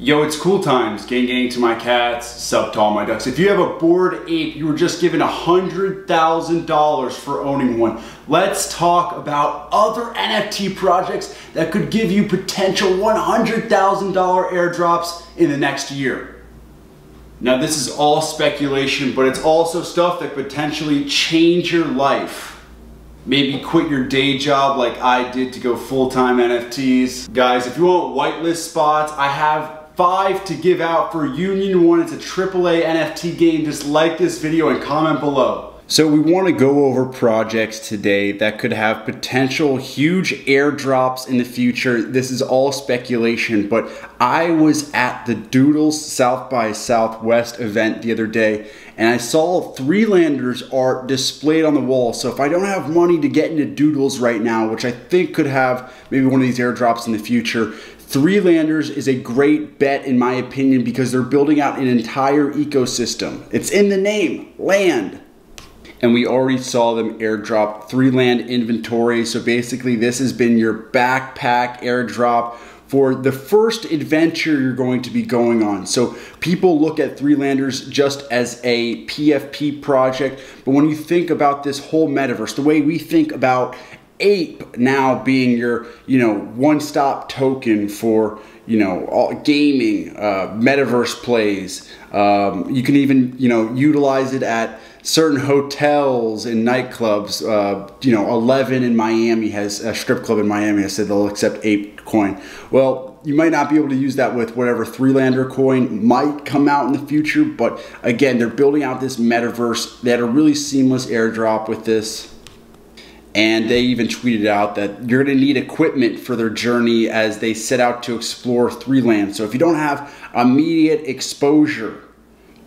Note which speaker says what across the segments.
Speaker 1: Yo, it's cool times. Gang gang to my cats, sup to all my ducks. If you have a Bored Ape, you were just given $100,000 for owning one. Let's talk about other NFT projects that could give you potential $100,000 airdrops in the next year. Now this is all speculation, but it's also stuff that could potentially change your life. Maybe quit your day job like I did to go full-time NFTs. Guys, if you want whitelist spots, I have 5 to give out for Union 1. It's a AAA NFT game. Just like this video and comment below. So we want to go over projects today that could have potential huge airdrops in the future. This is all speculation, but I was at the Doodles South by Southwest event the other day, and I saw Threelanders art displayed on the wall. So if I don't have money to get into Doodles right now, which I think could have maybe one of these airdrops in the future, Threelanders is a great bet in my opinion because they're building out an entire ecosystem. It's in the name, land. And we already saw them airdrop 3 land inventory. So basically this has been your backpack airdrop for the first adventure you're going to be going on. So people look at Threelanders just as a PFP project, but when you think about this whole metaverse, the way we think about APE now being your, one-stop token for, all gaming, metaverse plays. You can even, utilize it at certain hotels and nightclubs. 11 in Miami has a strip club in Miami has said they'll accept APE coin. Well, you might not be able to use that with whatever Threelander coin might come out in the future, but again, they're building out this metaverse. They had a really seamless airdrop with this. And they even tweeted out that you're going to need equipment for their journey as they set out to explore Threeland. So if you don't have immediate exposure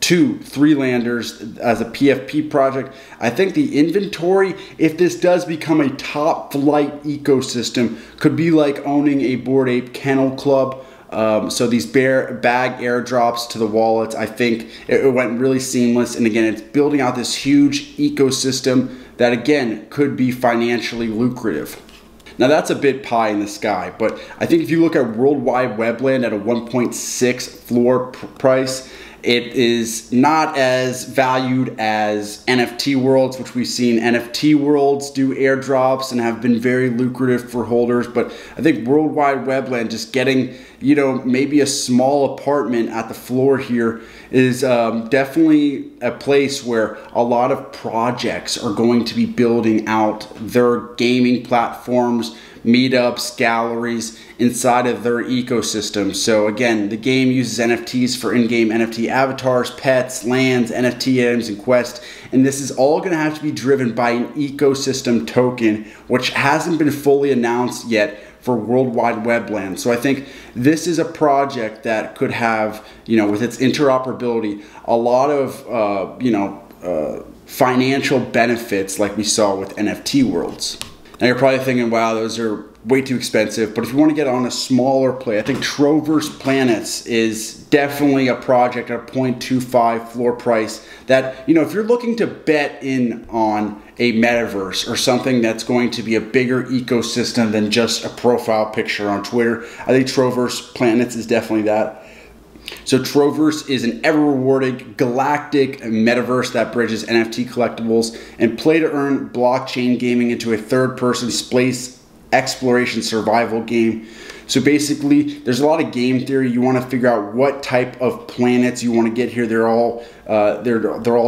Speaker 1: to Threelanders as a PFP project, I think the inventory, if this does become a top flight ecosystem, could be like owning a Bored Ape Kennel Club. So these bag airdrops to the wallets, I think it went really seamless. And again, it's building out this huge ecosystem that again could be financially lucrative. Now that's a bit pie in the sky, but I think if you look at worldwide webland at a 1.6 floor price, it is not as valued as NFT worlds, which we've seen NFT worlds do airdrops and have been very lucrative for holders. But I think worldwide webland, just getting, maybe a small apartment at the floor here is definitely a place where a lot of projects are going to be building out their gaming platforms, meetups, galleries inside of their ecosystem. So again, the game uses NFTs for in-game NFT avatars, pets, lands, NFT items, and quests. And this is all going to have to be driven by an ecosystem token, which hasn't been fully announced yet for worldwide webland. So I think this is a project that could have, with its interoperability, a lot of, financial benefits like we saw with NFT worlds. Now you're probably thinking, wow, those are way too expensive. But if you want to get on a smaller play, I think Troverse Planets is definitely a project at a 0.25 floor price that, if you're looking to bet in on a metaverse or something that's going to be a bigger ecosystem than just a profile picture on Twitter, I think Troverse Planets is definitely that. So Troverse is an ever-rewarding galactic metaverse that bridges NFT collectibles and play-to-earn blockchain gaming into a third-person space exploration survival game. So basically, there's a lot of game theory. You want to figure out what type of planets you want to get here. They're all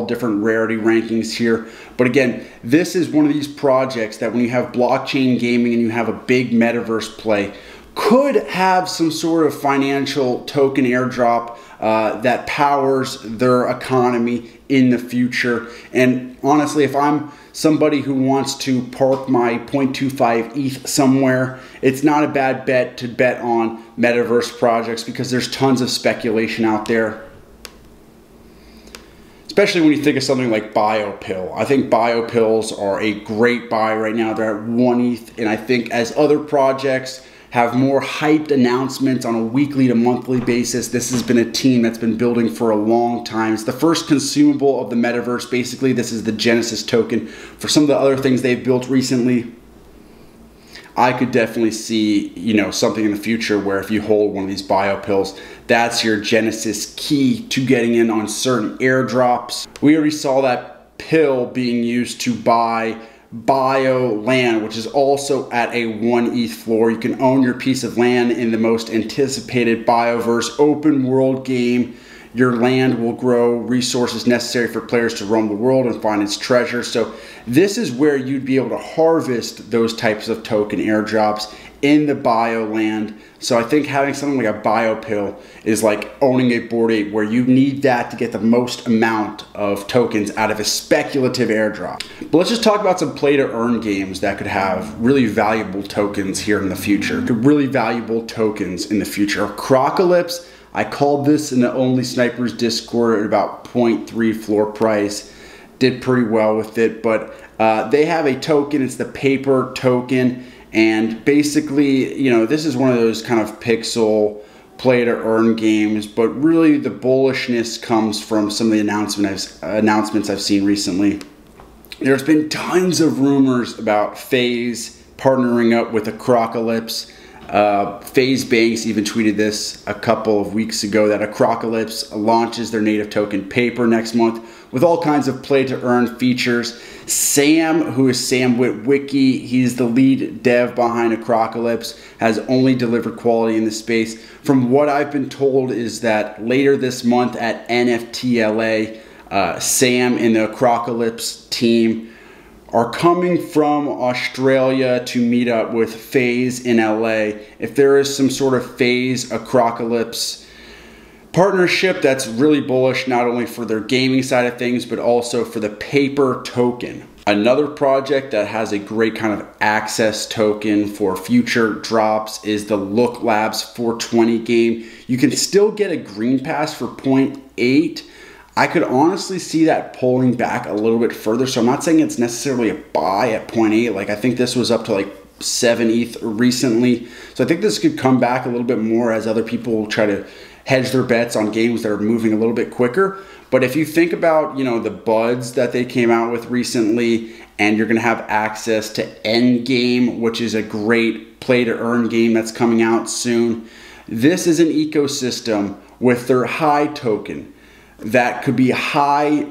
Speaker 1: different rarity rankings here. But again, this is one of these projects that when you have blockchain gaming and you have a big metaverse play, could have some sort of financial token airdrop that powers their economy in the future. And honestly, if I'm somebody who wants to park my 0.25 ETH somewhere, it's not a bad bet to bet on metaverse projects because there's tons of speculation out there. Especially when you think of something like BioPill. I think BioPills are a great buy right now. They're at 1 ETH, and I think as other projects have more hyped announcements on a weekly to monthly basis, this has been a team that's been building for a long time. It's the first consumable of the metaverse. Basically, this is the Genesis token for some of the other things they've built recently. I could definitely see, you know, something in the future where if you hold one of these bio pills, that's your genesis key to getting in on certain airdrops. We already saw that pill being used to buy bio land, which is also at a 1 ETH floor. You can own your piece of land in the most anticipated bioverse open world game. Your land will grow resources necessary for players to roam the world and find its treasure. So this is where you'd be able to harvest those types of token airdrops in the bio land. So I think having something like a bio pill is like owning a Bored Ape, where you need that to get the most amount of tokens out of a speculative airdrop. But let's just talk about some play to earn games that could have really valuable tokens here in the future. Really valuable tokens in the future. Crocolypse, I called this in the Only Snipers Discord at about 0.3 floor price. Did pretty well with it, but they have a token. It's the paper token. And basically, you know, this is one of those kind of pixel play to earn games, but really the bullishness comes from some of the announcements I've seen recently. There's been tons of rumors about FaZe partnering up with a Crocolypse. FaZe Banks even tweeted this a couple of weeks ago that a Crocolypse launches their native token paper next month with all kinds of play to earn features. Sam, who is Sam Witwicky, he's the lead dev behind a Crocolypse, has only delivered quality in the space. From what I've been told is that later this month at NFT LA, Sam and the Crocolypse team are coming from Australia to meet up with FaZe in LA. If there is some sort of FaZe, a Crocolypse partnership, that's really bullish, not only for their gaming side of things, but also for the paper token. Another project that has a great kind of access token for future drops is the Look Labs 420 game. You can still get a green pass for 0.8. I could honestly see that pulling back a little bit further. So I'm not saying it's necessarily a buy at 0.8. Like I think this was up to like 7 ETH recently. So I think this could come back a little bit more as other people try to hedge their bets on games that are moving a little bit quicker. But if you think about, you know, the buds that they came out with recently, and you're gonna have access to Endgame, which is a great play to earn game that's coming out soon. This is an ecosystem with their hyed token that could be highly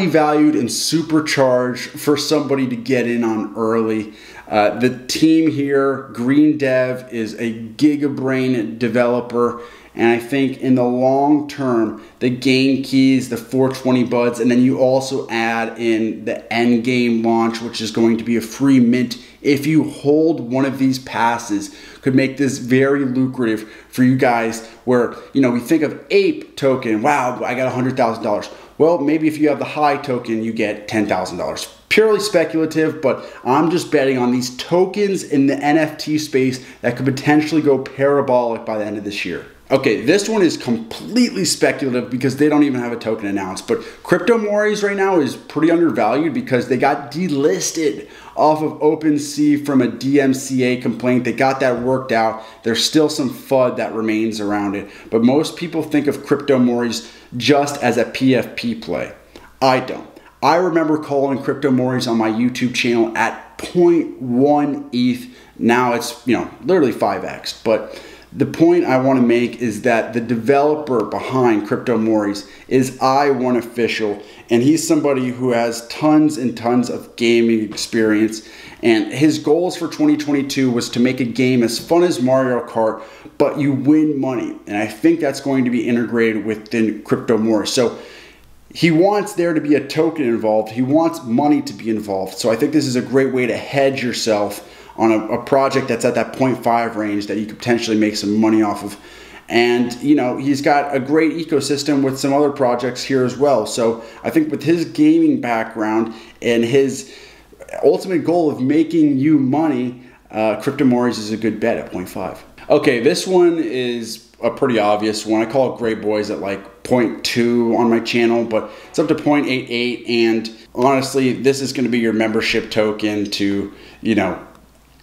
Speaker 1: valued and supercharged for somebody to get in on early. The team here, Green Dev, is a gigabrain developer, and I think in the long term, the game keys, the 420 buds, and then you also add in the Endgame launch, which is going to be a free mint if you hold one of these passes, could make this very lucrative for you guys. Where, you know, we think of APE token, wow, I got $100,000. Well, maybe if you have the hyed token, you get $10,000. Purely speculative, but I'm just betting on these tokens in the NFT space that could potentially go parabolic by the end of this year. Okay, this one is completely speculative because they don't even have a token announced, but Cryptomories right now is pretty undervalued because they got delisted off of OpenSea from a DMCA complaint. They got that worked out. There's still some FUD that remains around it, but most people think of Cryptomories just as a PFP play. I don't. I remember calling Cryptomories on my YouTube channel at 0.1 ETH. Now it's, you know, literally 5x, but the point I want to make is that the developer behind Cryptomories is I1Official, and he's somebody who has tons and tons of gaming experience, and his goals for 2022 was to make a game as fun as Mario Kart, but you win money, and I think that's going to be integrated within Cryptomories. So he wants there to be a token involved. He wants money to be involved. So I think this is a great way to hedge yourself on a project that's at that 0.5 range that you could potentially make some money off of. And, you know, he's got a great ecosystem with some other projects here as well. So I think with his gaming background and his ultimate goal of making you money, Cryptomories is a good bet at 0.5. Okay, this one is a pretty obvious one. I call it Great Boys at like 0.2 on my channel, but it's up to 0.88. And honestly, this is going to be your membership token to, you know,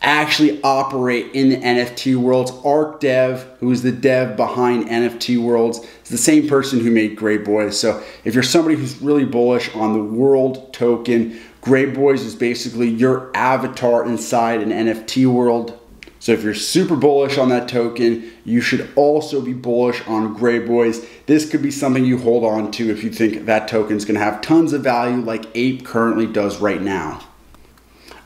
Speaker 1: actually operate in the NFT worlds. Arc Dev, who is the dev behind NFT Worlds, is the same person who made Great Boys. So if you're somebody who's really bullish on the world token Gray Boys is basically your avatar inside an NFT world. So if you're super bullish on that token, you should also be bullish on Gray Boys. This could be something you hold on to if you think that token is going to have tons of value like APE currently does right now.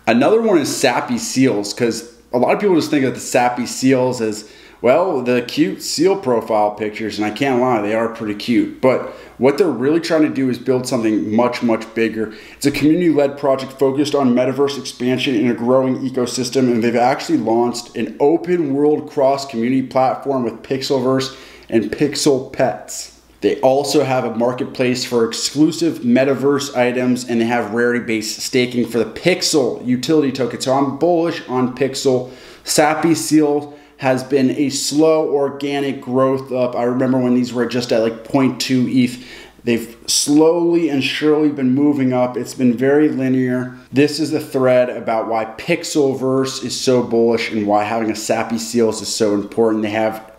Speaker 1: Another one is Sappy Seals, because a lot of people just think of the Sappy Seals as, well, the cute seal profile pictures, and I can't lie, they are pretty cute. But what they're really trying to do is build something much, much bigger. It's a community-led project focused on metaverse expansion in a growing ecosystem, and they've actually launched an open world cross-community platform with Pixelverse and Pixel Pets. They also have a marketplace for exclusive metaverse items, and they have rarity-based staking for the Pixel utility token. So I'm bullish on Pixel. Sappy Seal has been a slow organic growth up. I remember when these were just at like 0.2 ETH. They've slowly and surely been moving up. It's been very linear. This is the thread about why Pixelverse is so bullish and why having a Sappy Seals is so important. They have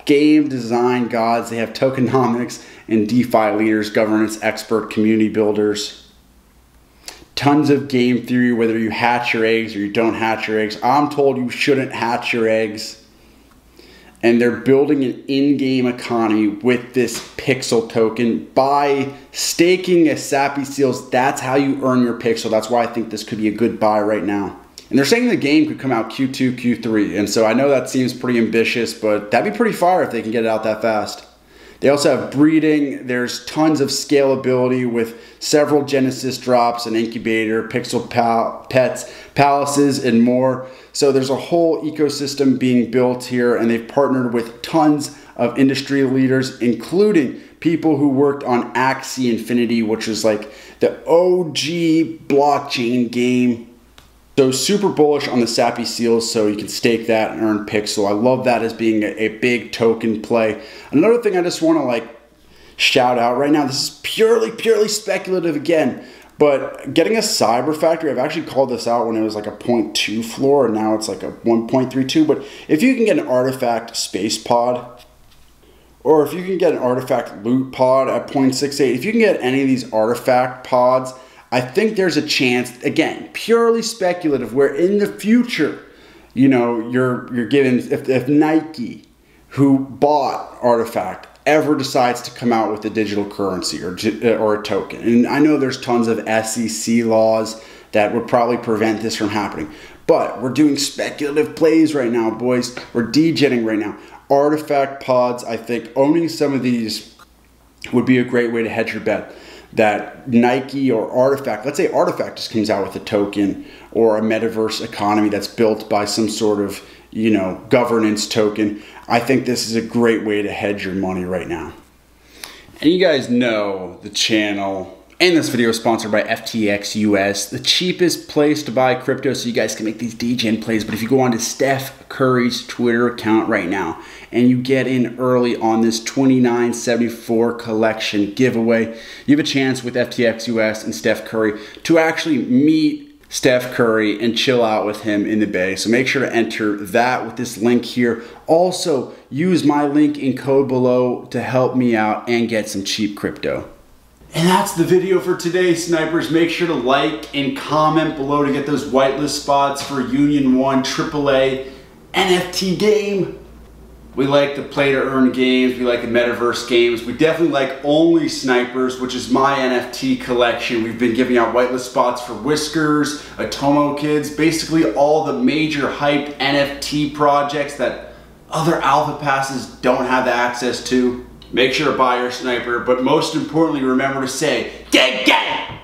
Speaker 1: game design gods, they have tokenomics and DeFi leaders, governance expert, community builders. Tons of game theory, whether you hatch your eggs or you don't hatch your eggs. I'm told you shouldn't hatch your eggs. And they're building an in-game economy with this Pixel token. By staking a Sappy Seals, that's how you earn your Pixel. That's why I think this could be a good buy right now. And they're saying the game could come out Q2, Q3. And so I know that seems pretty ambitious, but that'd be pretty fire if they can get it out that fast. They also have breeding. There's tons of scalability with several Genesis drops, an incubator, Pixel Pets, palaces, and more. So there's a whole ecosystem being built here, and they've partnered with tons of industry leaders, including people who worked on Axie Infinity, which was like the OG blockchain game. So super bullish on the Sappy Seals, so you can stake that and earn Pixel. I love that as being a big token play. Another thing I just want to like shout out right now, this is purely speculative again, but getting a Cyber Factory, I've actually called this out when it was like a 0.2 floor, and now it's like a 1.32, but if you can get an artifact space pod, or if you can get an artifact loot pod at 0.68, if you can get any of these artifact pods, I think there's a chance, again, purely speculative, where in the future, you know, you're given, if Nike, who bought Artifact, ever decides to come out with a digital currency or a token. And I know there's tons of SEC laws that would probably prevent this from happening. But we're doing speculative plays right now, boys. We're degenning right now. Artifact pods, I think owning some of these would be a great way to hedge your bet that Nike or Artifact, let's say Artifact just comes out with a token or a metaverse economy that's built by some sort of, you know, governance token. I think this is a great way to hedge your money right now. And you guys know the channel and this video is sponsored by FTX US, the cheapest place to buy crypto so you guys can make these degen plays. But if you go on to Steph Curry's Twitter account right now and you get in early on this 2974 collection giveaway, you have a chance with FTX US and Steph Curry to actually meet Steph Curry and chill out with him in the Bay. So make sure to enter that with this link here. Also, use my link and code below to help me out and get some cheap crypto. And that's the video for today, snipers. Make sure to like and comment below to get those whitelist spots for Union 1 AAA NFT game. We like the play to earn games. We like the metaverse games. We definitely like Only Snipers, which is my NFT collection. We've been giving out whitelist spots for Whiskers, Atomo Kids, basically all the major hyped NFT projects that other alpha passes don't have the access to. Make sure to buy your sniper, but most importantly, remember to say, gang, gang!